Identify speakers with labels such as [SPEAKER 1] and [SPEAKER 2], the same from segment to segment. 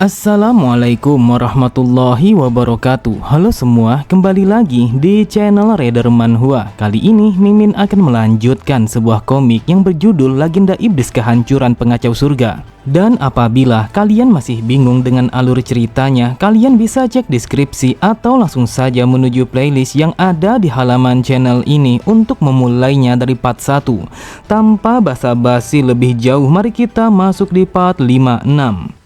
[SPEAKER 1] Assalamualaikum warahmatullahi wabarakatuh. Halo semua, kembali lagi di channel Raider Manhwa. Kali ini Mimin akan melanjutkan sebuah komik yang berjudul Legenda Iblis Kehancuran Pengacau Surga. Dan apabila kalian masih bingung dengan alur ceritanya, kalian bisa cek deskripsi atau langsung saja menuju playlist yang ada di halaman channel ini untuk memulainya dari part 1. Tanpa basa-basi lebih jauh, mari kita masuk di part 5-6.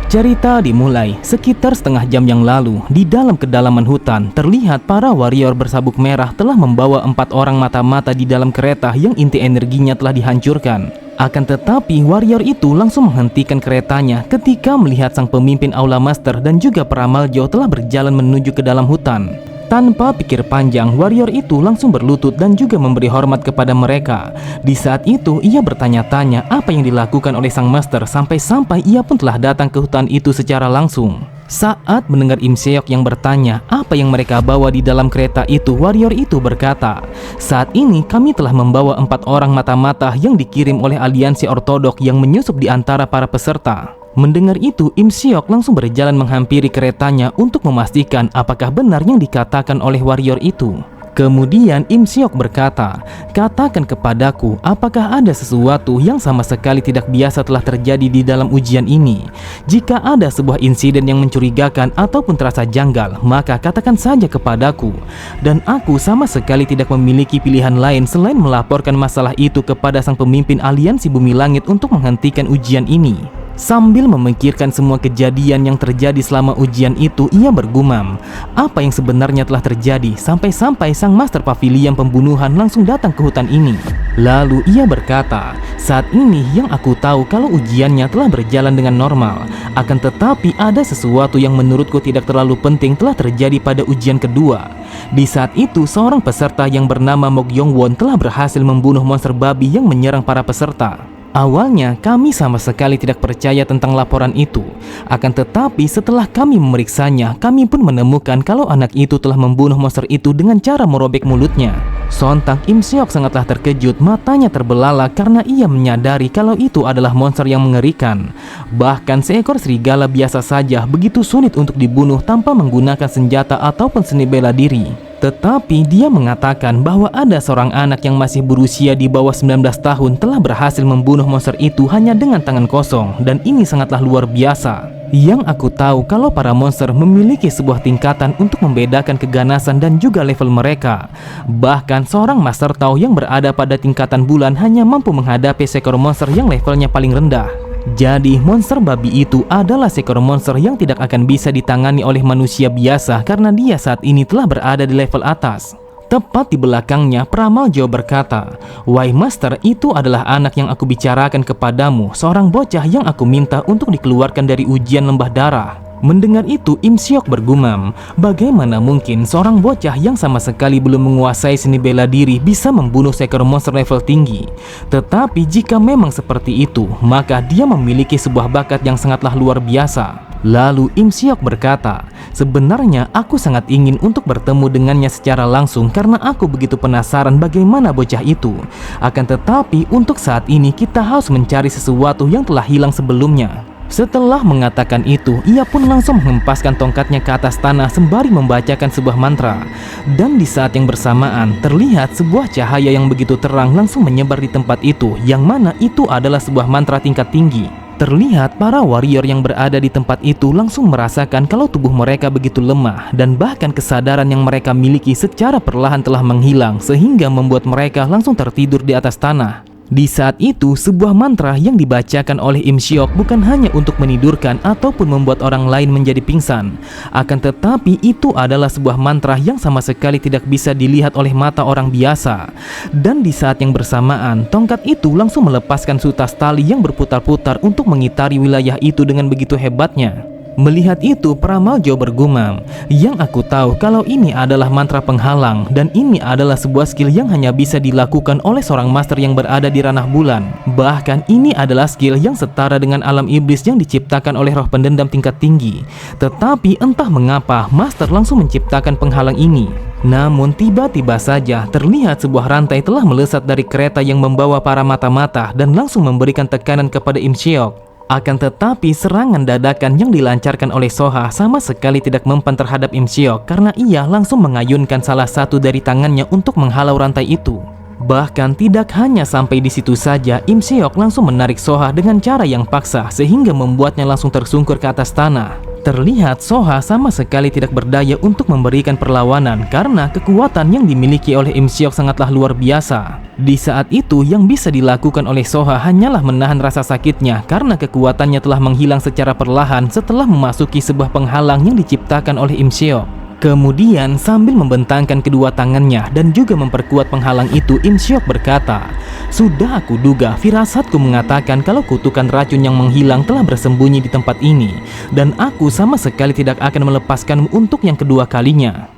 [SPEAKER 1] Cerita dimulai sekitar setengah jam yang lalu. Di dalam kedalaman hutan, terlihat para warrior bersabuk merah telah membawa 4 orang mata-mata di dalam kereta yang inti energinya telah dihancurkan. Akan tetapi warrior itu langsung menghentikan keretanya ketika melihat sang pemimpin Aula Master dan juga peramal Jo telah berjalan menuju ke dalam hutan. Tanpa pikir panjang, warrior itu langsung berlutut dan juga memberi hormat kepada mereka. Di saat itu, ia bertanya-tanya apa yang dilakukan oleh sang master sampai-sampai ia pun telah datang ke hutan itu secara langsung. Saat mendengar Im Seok yang bertanya apa yang mereka bawa di dalam kereta itu, warrior itu berkata, "Saat ini kami telah membawa 4 orang mata-mata yang dikirim oleh aliansi ortodok yang menyusup di antara para peserta." Mendengar itu, Im Seok langsung berjalan menghampiri keretanya untuk memastikan apakah benar yang dikatakan oleh warrior itu. Kemudian Im Seok berkata, "Katakan kepadaku, apakah ada sesuatu yang sama sekali tidak biasa telah terjadi di dalam ujian ini? Jika ada sebuah insiden yang mencurigakan ataupun terasa janggal, maka katakan saja kepadaku. Dan aku sama sekali tidak memiliki pilihan lain selain melaporkan masalah itu kepada sang pemimpin aliansi Bumi Langit untuk menghentikan ujian ini." Sambil memikirkan semua kejadian yang terjadi selama ujian itu, ia bergumam, apa yang sebenarnya telah terjadi sampai-sampai sang master pavilion pembunuhan langsung datang ke hutan ini. Lalu ia berkata, "Saat ini yang aku tahu kalau ujiannya telah berjalan dengan normal. Akan tetapi ada sesuatu yang menurutku tidak terlalu penting telah terjadi pada ujian kedua. Di saat itu, seorang peserta yang bernama Mok Yong Won telah berhasil membunuh monster babi yang menyerang para peserta. Awalnya kami sama sekali tidak percaya tentang laporan itu. Akan tetapi setelah kami memeriksanya, kami pun menemukan kalau anak itu telah membunuh monster itu dengan cara merobek mulutnya." Sontak Im Seok sangatlah terkejut, matanya terbelalak karena ia menyadari kalau itu adalah monster yang mengerikan. Bahkan seekor serigala biasa saja begitu sulit untuk dibunuh tanpa menggunakan senjata ataupun seni bela diri. Tetapi dia mengatakan bahwa ada seorang anak yang masih berusia di bawah 19 tahun telah berhasil membunuh monster itu hanya dengan tangan kosong, dan ini sangatlah luar biasa. Yang aku tahu kalau para monster memiliki sebuah tingkatan untuk membedakan keganasan dan juga level mereka. Bahkan seorang Master Tao yang berada pada tingkatan bulan hanya mampu menghadapi seekor monster yang levelnya paling rendah. Jadi monster babi itu adalah seekor monster yang tidak akan bisa ditangani oleh manusia biasa karena dia saat ini telah berada di level atas. Tepat di belakangnya, peramal Jo berkata, "Wahai Master, itu adalah anak yang aku bicarakan kepadamu, seorang bocah yang aku minta untuk dikeluarkan dari ujian lembah darah." Mendengar itu, Im Seok bergumam, bagaimana mungkin seorang bocah yang sama sekali belum menguasai seni bela diri bisa membunuh seekor monster level tinggi. Tetapi jika memang seperti itu, maka dia memiliki sebuah bakat yang sangatlah luar biasa. Lalu Im Seok berkata, "Sebenarnya aku sangat ingin untuk bertemu dengannya secara langsung karena aku begitu penasaran bagaimana bocah itu. Akan tetapi untuk saat ini kita harus mencari sesuatu yang telah hilang sebelumnya." Setelah mengatakan itu, ia pun langsung menghempaskan tongkatnya ke atas tanah sembari membacakan sebuah mantra. Dan di saat yang bersamaan, terlihat sebuah cahaya yang begitu terang langsung menyebar di tempat itu, yang mana itu adalah sebuah mantra tingkat tinggi. Terlihat para warrior yang berada di tempat itu langsung merasakan kalau tubuh mereka begitu lemah, dan bahkan kesadaran yang mereka miliki secara perlahan telah menghilang, sehingga membuat mereka langsung tertidur di atas tanah. Di saat itu, sebuah mantra yang dibacakan oleh Im Seok bukan hanya untuk menidurkan ataupun membuat orang lain menjadi pingsan. Akan tetapi itu adalah sebuah mantra yang sama sekali tidak bisa dilihat oleh mata orang biasa. Dan di saat yang bersamaan, tongkat itu langsung melepaskan sutas tali yang berputar-putar untuk mengitari wilayah itu dengan begitu hebatnya. Melihat itu, peramal Jo bergumam, "Yang aku tahu kalau ini adalah mantra penghalang, dan ini adalah sebuah skill yang hanya bisa dilakukan oleh seorang master yang berada di ranah bulan. Bahkan ini adalah skill yang setara dengan alam iblis yang diciptakan oleh roh pendendam tingkat tinggi. Tetapi entah mengapa, master langsung menciptakan penghalang ini." Namun tiba-tiba saja terlihat sebuah rantai telah melesat dari kereta yang membawa para mata-mata dan langsung memberikan tekanan kepada Im Seok. Akan tetapi serangan dadakan yang dilancarkan oleh Soha sama sekali tidak mempan terhadap Im Seok karena ia langsung mengayunkan salah satu dari tangannya untuk menghalau rantai itu. Bahkan tidak hanya sampai di situ saja, Im Seok langsung menarik Soha dengan cara yang paksa sehingga membuatnya langsung tersungkur ke atas tanah. Terlihat Soha sama sekali tidak berdaya untuk memberikan perlawanan karena kekuatan yang dimiliki oleh Im Seok sangatlah luar biasa. Di saat itu yang bisa dilakukan oleh Soha hanyalah menahan rasa sakitnya karena kekuatannya telah menghilang secara perlahan setelah memasuki sebuah penghalang yang diciptakan oleh Im Seok. Kemudian sambil membentangkan kedua tangannya dan juga memperkuat penghalang itu, Im Seok berkata, "Sudah aku duga, firasatku mengatakan kalau kutukan racun yang menghilang telah bersembunyi di tempat ini, dan aku sama sekali tidak akan melepaskanmu untuk yang kedua kalinya."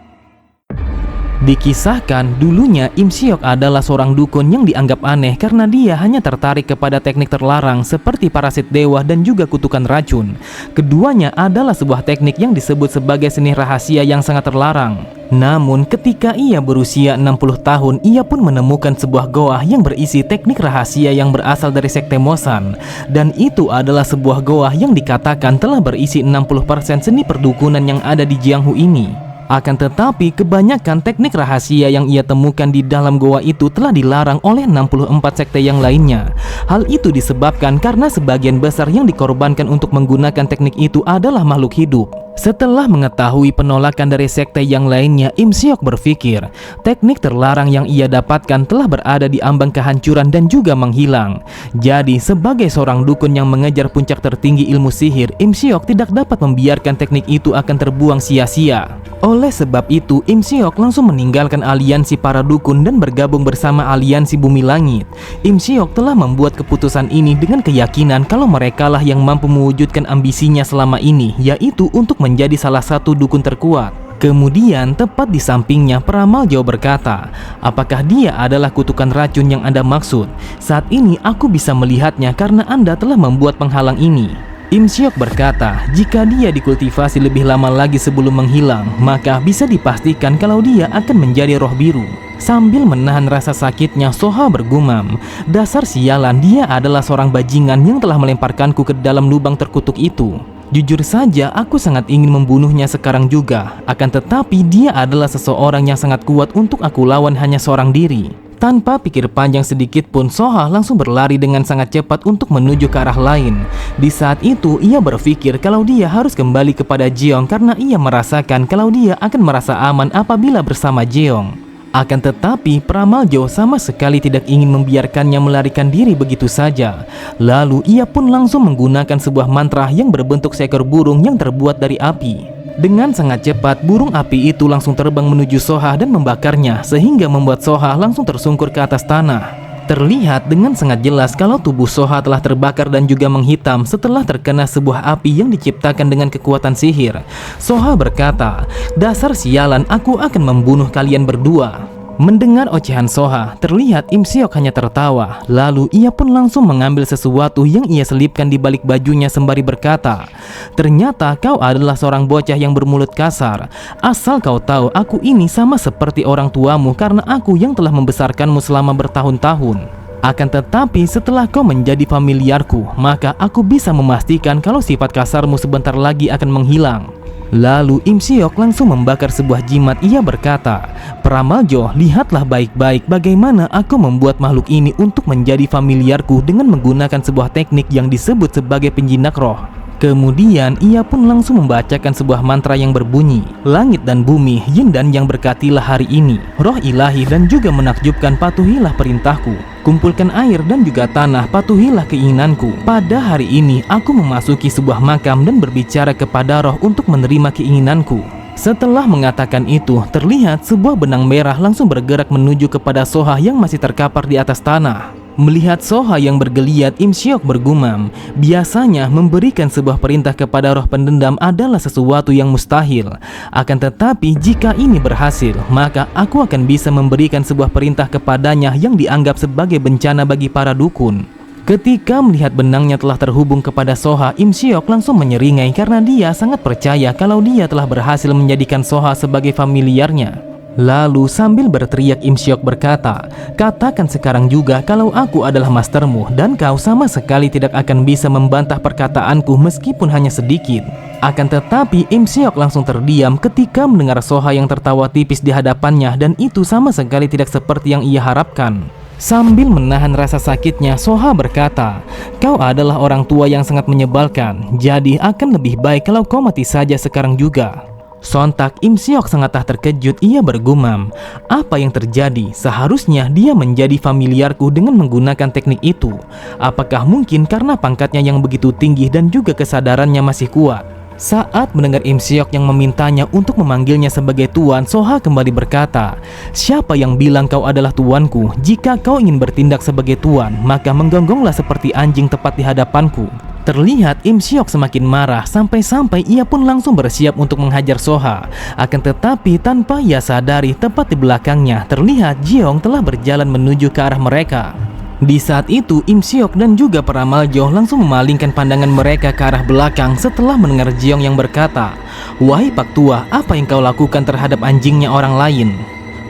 [SPEAKER 1] Dikisahkan dulunya Im Seok adalah seorang dukun yang dianggap aneh karena dia hanya tertarik kepada teknik terlarang seperti parasit dewa dan juga kutukan racun. Keduanya adalah sebuah teknik yang disebut sebagai seni rahasia yang sangat terlarang. Namun ketika ia berusia 60 tahun, ia pun menemukan sebuah goa yang berisi teknik rahasia yang berasal dari sekte Mosan. Dan itu adalah sebuah goa yang dikatakan telah berisi 60% seni perdukunan yang ada di Jianghu ini. Akan tetapi kebanyakan teknik rahasia yang ia temukan di dalam goa itu telah dilarang oleh 64 sekte yang lainnya. Hal itu disebabkan karena sebagian besar yang dikorbankan untuk menggunakan teknik itu adalah makhluk hidup. Setelah mengetahui penolakan dari sekte yang lainnya, Im Seok berpikir teknik terlarang yang ia dapatkan telah berada di ambang kehancuran dan juga menghilang. Jadi sebagai seorang dukun yang mengejar puncak tertinggi ilmu sihir, Im Seok tidak dapat membiarkan teknik itu akan terbuang sia-sia. Oleh sebab itu, Im Seok langsung meninggalkan aliansi para dukun dan bergabung bersama aliansi Bumi Langit. Im Seok telah membuat keputusan ini dengan keyakinan kalau merekalah yang mampu mewujudkan ambisinya selama ini, yaitu untuk menjadi salah satu dukun terkuat. Kemudian tepat di sampingnya peramal Jauh berkata, "Apakah dia adalah kutukan racun yang Anda maksud? Saat ini aku bisa melihatnya karena Anda telah membuat penghalang ini." Im Seok berkata, jika dia dikultivasi lebih lama lagi sebelum menghilang, maka bisa dipastikan kalau dia akan menjadi roh biru. Sambil menahan rasa sakitnya, Soha bergumam, "Dasar sialan, dia adalah seorang bajingan yang telah melemparkanku ke dalam lubang terkutuk itu. Jujur saja, aku sangat ingin membunuhnya sekarang juga. Akan tetapi dia adalah seseorang yang sangat kuat untuk aku lawan hanya seorang diri." Tanpa pikir panjang sedikit pun, Soha langsung berlari dengan sangat cepat untuk menuju ke arah lain. Di saat itu, ia berpikir kalau dia harus kembali kepada Jeong karena ia merasakan kalau dia akan merasa aman apabila bersama Jeong. Akan tetapi, peramal Jauh sama sekali tidak ingin membiarkannya melarikan diri begitu saja. Lalu, ia pun langsung menggunakan sebuah mantra yang berbentuk seekor burung yang terbuat dari api. Dengan sangat cepat, burung api itu langsung terbang menuju Soha dan membakarnya, sehingga membuat Soha langsung tersungkur ke atas tanah. Terlihat dengan sangat jelas kalau tubuh Soha telah terbakar dan juga menghitam setelah terkena sebuah api yang diciptakan dengan kekuatan sihir. Soha berkata, "Dasar sialan, aku akan membunuh kalian berdua." Mendengar ocehan Soha, terlihat Im Seok hanya tertawa. Lalu ia pun langsung mengambil sesuatu yang ia selipkan di balik bajunya sembari berkata, "Ternyata kau adalah seorang bocah yang bermulut kasar. Asal kau tahu, aku ini sama seperti orang tuamu karena aku yang telah membesarkanmu selama bertahun-tahun. Akan tetapi setelah kau menjadi familiarku, maka aku bisa memastikan kalau sifat kasarmu sebentar lagi akan menghilang." Lalu Im Seok langsung membakar sebuah jimat. Ia berkata, "Peramal Jauh, lihatlah baik-baik bagaimana aku membuat makhluk ini untuk menjadi familiarku dengan menggunakan sebuah teknik yang disebut sebagai penjinak roh." Kemudian ia pun langsung membacakan sebuah mantra yang berbunyi, "Langit dan bumi, yin dan yang berkatilah hari ini. Roh ilahi dan juga menakjubkan, patuhilah perintahku. Kumpulkan air dan juga tanah, patuhilah keinginanku. Pada hari ini aku memasuki sebuah makam dan berbicara kepada roh untuk menerima keinginanku." Setelah mengatakan itu, terlihat sebuah benang merah langsung bergerak menuju kepada Soha yang masih terkapar di atas tanah. Melihat Soha yang bergeliat, Im Seok bergumam, biasanya memberikan sebuah perintah kepada roh pendendam adalah sesuatu yang mustahil. Akan tetapi jika ini berhasil, maka aku akan bisa memberikan sebuah perintah kepadanya yang dianggap sebagai bencana bagi para dukun. Ketika melihat benangnya telah terhubung kepada Soha, Im Seok langsung menyeringai karena dia sangat percaya kalau dia telah berhasil menjadikan Soha sebagai familiarnya. Lalu sambil berteriak Im Siok berkata, "Katakan sekarang juga kalau aku adalah mastermu dan kau sama sekali tidak akan bisa membantah perkataanku meskipun hanya sedikit." Akan tetapi Im Siok langsung terdiam ketika mendengar Soha yang tertawa tipis di hadapannya, dan itu sama sekali tidak seperti yang ia harapkan. Sambil menahan rasa sakitnya, Soha berkata, "Kau adalah orang tua yang sangat menyebalkan, jadi akan lebih baik kalau kau mati saja sekarang juga." Sontak Im Siok sangatlah terkejut. Ia bergumam, "Apa yang terjadi? Seharusnya dia menjadi familiarku dengan menggunakan teknik itu. Apakah mungkin karena pangkatnya yang begitu tinggi dan juga kesadarannya masih kuat?" Saat mendengar Im Siok yang memintanya untuk memanggilnya sebagai tuan, Soha kembali berkata, "Siapa yang bilang kau adalah tuanku? Jika kau ingin bertindak sebagai tuan, maka menggonggonglah seperti anjing tepat di hadapanku." Terlihat Im Siok semakin marah sampai-sampai ia pun langsung bersiap untuk menghajar Soha. Akan tetapi tanpa ia sadari, tepat di belakangnya terlihat Jeong telah berjalan menuju ke arah mereka. Di saat itu Im Siok dan juga para Maljo langsung memalingkan pandangan mereka ke arah belakang setelah mendengar Jeong yang berkata, "Wahai Pak Tua, apa yang kau lakukan terhadap anjingnya orang lain?"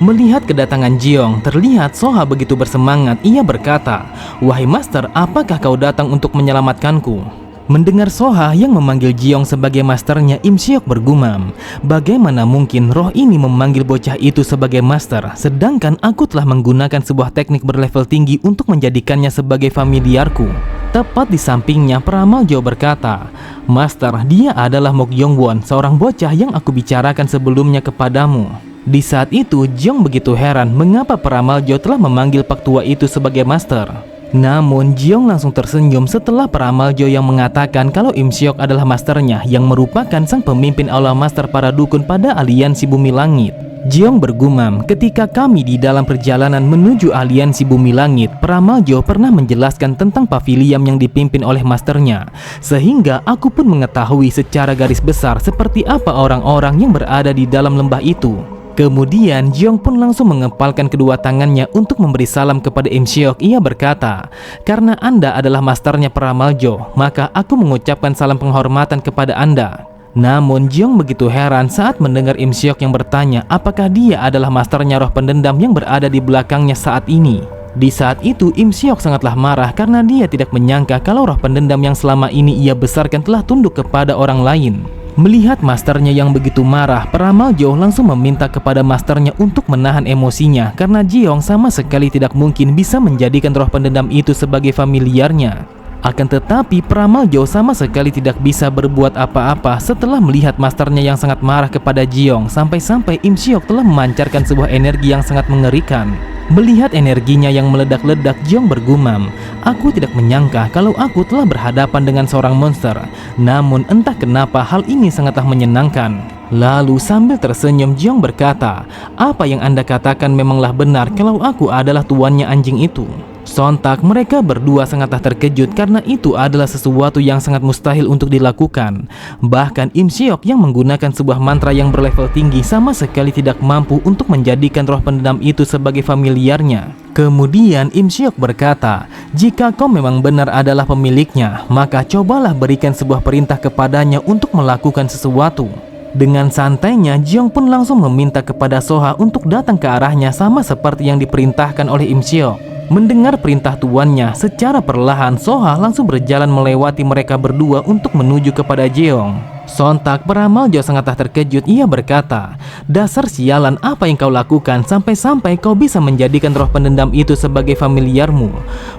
[SPEAKER 1] Melihat kedatangan Jeong, terlihat Soha begitu bersemangat. Ia berkata, "Wahai Master, apakah kau datang untuk menyelamatkanku?" Mendengar Soha yang memanggil Jeong sebagai masternya, Im Siok bergumam, "Bagaimana mungkin roh ini memanggil bocah itu sebagai master, sedangkan aku telah menggunakan sebuah teknik berlevel tinggi untuk menjadikannya sebagai familiarku." Tepat di sampingnya, peramal Jo berkata, "Master, dia adalah Mok Yongwon, seorang bocah yang aku bicarakan sebelumnya kepadamu." Di saat itu, Jeong begitu heran mengapa peramal Jo telah memanggil Pak Tua itu sebagai master. Namun Jeong langsung tersenyum setelah peramal Jo yang mengatakan kalau Im Siok adalah masternya yang merupakan sang pemimpin aula master para dukun pada aliansi Bumi Langit. Jeong bergumam, "Ketika kami di dalam perjalanan menuju aliansi Bumi Langit, peramal Jo pernah menjelaskan tentang pavilion yang dipimpin oleh masternya, sehingga aku pun mengetahui secara garis besar seperti apa orang-orang yang berada di dalam lembah itu." Kemudian Jeong pun langsung mengepalkan kedua tangannya untuk memberi salam kepada Im Siok. Ia berkata, "Karena Anda adalah masternya peramal Jo, maka aku mengucapkan salam penghormatan kepada Anda." Namun Jeong begitu heran saat mendengar Im Siok yang bertanya apakah dia adalah masternya roh pendendam yang berada di belakangnya saat ini. Di saat itu Im Siok sangatlah marah karena dia tidak menyangka kalau roh pendendam yang selama ini ia besarkan telah tunduk kepada orang lain. Melihat masternya yang begitu marah, peramal Jo langsung meminta kepada masternya untuk menahan emosinya karena Jeong sama sekali tidak mungkin bisa menjadikan roh pendendam itu sebagai familiarnya. Akan tetapi peramal Jo sama sekali tidak bisa berbuat apa-apa setelah melihat masternya yang sangat marah kepada Jeong, sampai-sampai Im Siok telah memancarkan sebuah energi yang sangat mengerikan. Melihat energinya yang meledak-ledak, Jeong bergumam, "Aku tidak menyangka kalau aku telah berhadapan dengan seorang monster. Namun entah kenapa hal ini sangatlah menyenangkan." Lalu sambil tersenyum Jeong berkata, "Apa yang Anda katakan memanglah benar kalau aku adalah tuannya anjing itu." Sontak mereka berdua sangatlah terkejut karena itu adalah sesuatu yang sangat mustahil untuk dilakukan. Bahkan Im Siok yang menggunakan sebuah mantra yang berlevel tinggi sama sekali tidak mampu untuk menjadikan roh pendendam itu sebagai familiarnya. Kemudian Im Siok berkata, "Jika kau memang benar adalah pemiliknya, maka cobalah berikan sebuah perintah kepadanya untuk melakukan sesuatu." Dengan santainya, Jeong pun langsung meminta kepada Soha untuk datang ke arahnya sama seperti yang diperintahkan oleh Im Siok. Mendengar perintah tuannya, secara perlahan Soha langsung berjalan melewati mereka berdua untuk menuju kepada Jeong. Sontak peramal Jo sangatlah terkejut. Ia berkata, "Dasar sialan, apa yang kau lakukan sampai-sampai kau bisa menjadikan roh pendendam itu sebagai familiarmu?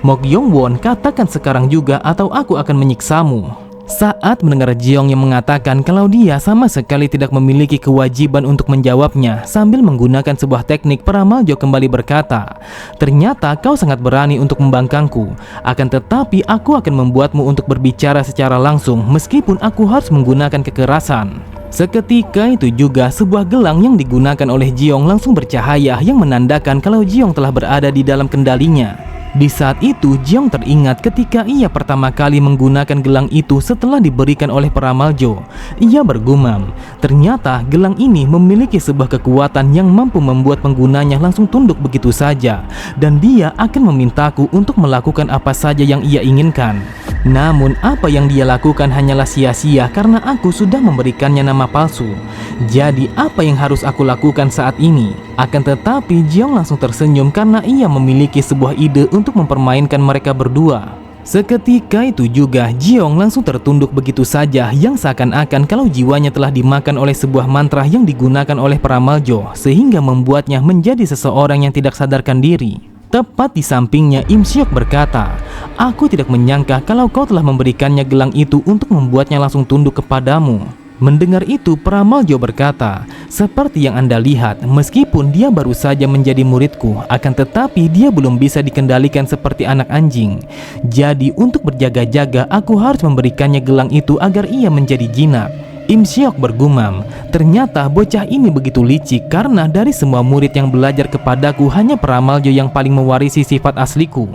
[SPEAKER 1] Mok Yongwon, katakan sekarang juga atau aku akan menyiksamu." Saat mendengar Jeong yang mengatakan kalau dia sama sekali tidak memiliki kewajiban untuk menjawabnya, sambil menggunakan sebuah teknik, peramal Jo kembali berkata, "Ternyata kau sangat berani untuk membangkangku. Akan tetapi aku akan membuatmu untuk berbicara secara langsung meskipun aku harus menggunakan kekerasan." Seketika itu juga sebuah gelang yang digunakan oleh Jeong langsung bercahaya yang menandakan kalau Jeong telah berada di dalam kendalinya. Di saat itu Jeong teringat ketika ia pertama kali menggunakan gelang itu setelah diberikan oleh peramal Jo. Ia bergumam, ternyata gelang ini memiliki sebuah kekuatan yang mampu membuat penggunanya langsung tunduk begitu saja, dan dia akan memintaku untuk melakukan apa saja yang ia inginkan. Namun apa yang dia lakukan hanyalah sia-sia karena aku sudah memberikannya nama palsu. Jadi apa yang harus aku lakukan saat ini? Akan tetapi Jiong langsung tersenyum karena ia memiliki sebuah ide untuk mempermainkan mereka berdua. Seketika itu juga Jiong langsung tertunduk begitu saja, yang seakan-akan kalau jiwanya telah dimakan oleh sebuah mantra yang digunakan oleh Pramaljo, sehingga membuatnya menjadi seseorang yang tidak sadarkan diri. Tepat di sampingnya Im Seok berkata, "Aku tidak menyangka kalau kau telah memberikannya gelang itu untuk membuatnya langsung tunduk kepadamu." Mendengar itu, Pramaljo berkata, "Seperti yang Anda lihat, meskipun dia baru saja menjadi muridku, akan tetapi dia belum bisa dikendalikan seperti anak anjing. Jadi untuk berjaga-jaga, aku harus memberikannya gelang itu agar ia menjadi jinak." Im Seok bergumam, "Ternyata bocah ini begitu licik, karena dari semua murid yang belajar kepadaku, hanya Pramaljo yang paling mewarisi sifat asliku."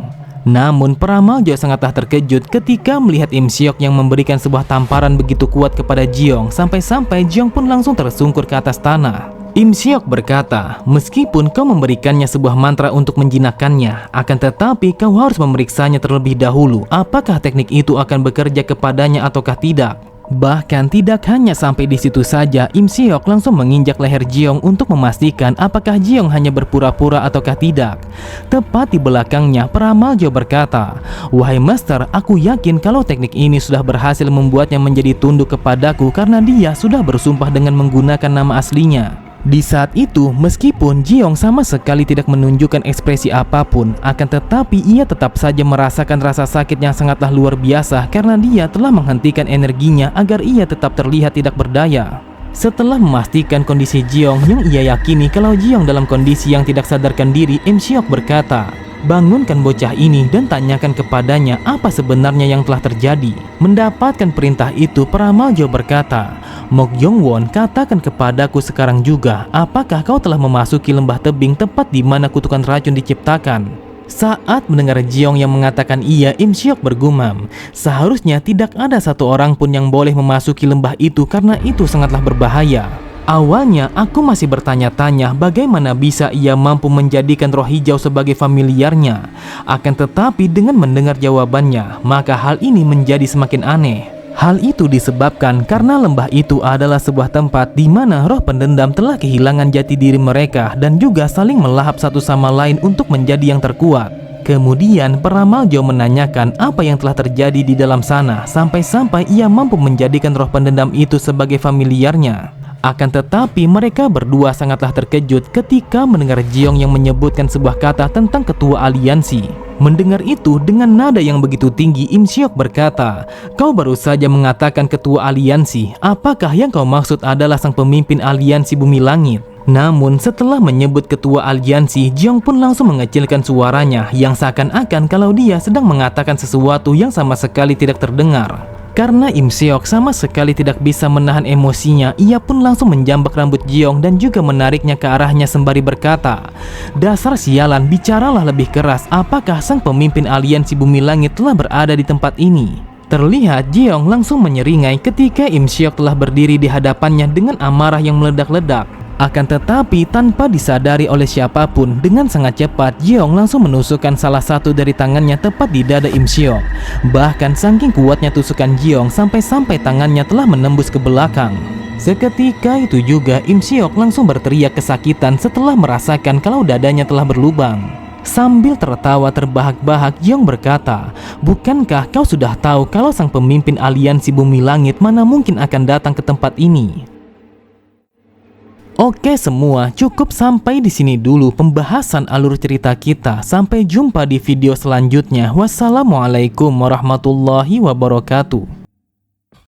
[SPEAKER 1] Namun Pramaljo sangatlah terkejut ketika melihat Im Seok yang memberikan sebuah tamparan begitu kuat kepada Jiong, sampai-sampai Jiong pun langsung tersungkur ke atas tanah. Im Seok berkata, "Meskipun kau memberikannya sebuah mantra untuk menjinakkannya, akan tetapi kau harus memeriksanya terlebih dahulu apakah teknik itu akan bekerja kepadanya ataukah tidak." Bahkan tidak hanya sampai di situ saja, Im Seok langsung menginjak leher Jiong untuk memastikan apakah Jiong hanya berpura-pura ataukah tidak. Tepat di belakangnya, Pramaljo berkata, "Wahai Master, aku yakin kalau teknik ini sudah berhasil membuatnya menjadi tunduk kepadaku karena dia sudah bersumpah dengan menggunakan nama aslinya." Di saat itu, meskipun Jiong sama sekali tidak menunjukkan ekspresi apapun, akan tetapi ia tetap saja merasakan rasa sakit yang sangatlah luar biasa karena dia telah menghentikan energinya agar ia tetap terlihat tidak berdaya. Setelah memastikan kondisi Jiong yang ia yakini kalau Jiong dalam kondisi yang tidak sadarkan diri, Im Seok berkata, "Bangunkan bocah ini dan tanyakan kepadanya apa sebenarnya yang telah terjadi." Mendapatkan perintah itu, Pramaljo berkata, "Mok Yongwon, katakan kepadaku sekarang juga, apakah kau telah memasuki lembah tebing tepat di mana kutukan racun diciptakan?" Saat mendengar Jiong yang mengatakan iya, Im Seok bergumam, "Seharusnya tidak ada satu orang pun yang boleh memasuki lembah itu karena itu sangatlah berbahaya." Awalnya aku masih bertanya-tanya bagaimana bisa ia mampu menjadikan roh hijau sebagai familiarnya. Akan tetapi dengan mendengar jawabannya, maka hal ini menjadi semakin aneh. Hal itu disebabkan karena lembah itu adalah sebuah tempat di mana roh pendendam telah kehilangan jati diri mereka dan juga saling melahap satu sama lain untuk menjadi yang terkuat. Kemudian Pramaljo menanyakan apa yang telah terjadi di dalam sana sampai-sampai ia mampu menjadikan roh pendendam itu sebagai familiarnya. Akan tetapi mereka berdua sangatlah terkejut ketika mendengar Jiong yang menyebutkan sebuah kata tentang ketua aliansi. Mendengar itu dengan nada yang begitu tinggi, Im Seok berkata, "Kau baru saja mengatakan ketua aliansi. Apakah yang kau maksud adalah sang pemimpin aliansi bumi langit?" Namun setelah menyebut ketua aliansi, Jiong pun langsung mengecilkan suaranya yang seakan-akan kalau dia sedang mengatakan sesuatu yang sama sekali tidak terdengar. Karena Im Seok sama sekali tidak bisa menahan emosinya, ia pun langsung menjambak rambut Jiong dan juga menariknya ke arahnya sembari berkata, "Dasar sialan, bicaralah lebih keras. Apakah sang pemimpin aliansi bumi langit telah berada di tempat ini?" Terlihat Jiong langsung menyeringai ketika Im Seok telah berdiri di hadapannya dengan amarah yang meledak-ledak. Akan tetapi tanpa disadari oleh siapapun, dengan sangat cepat Jiong langsung menusukkan salah satu dari tangannya tepat di dada Im Seok. Bahkan saking kuatnya tusukan Jiong sampai-sampai tangannya telah menembus ke belakang. Seketika itu juga Im Seok langsung berteriak kesakitan setelah merasakan kalau dadanya telah berlubang. Sambil tertawa terbahak-bahak, Jiong berkata, "Bukankah kau sudah tahu kalau sang pemimpin aliansi bumi langit mana mungkin akan datang ke tempat ini?" Oke semua, cukup sampai di sini dulu pembahasan alur cerita kita. Sampai jumpa di video selanjutnya. Wassalamualaikum warahmatullahi wabarakatuh.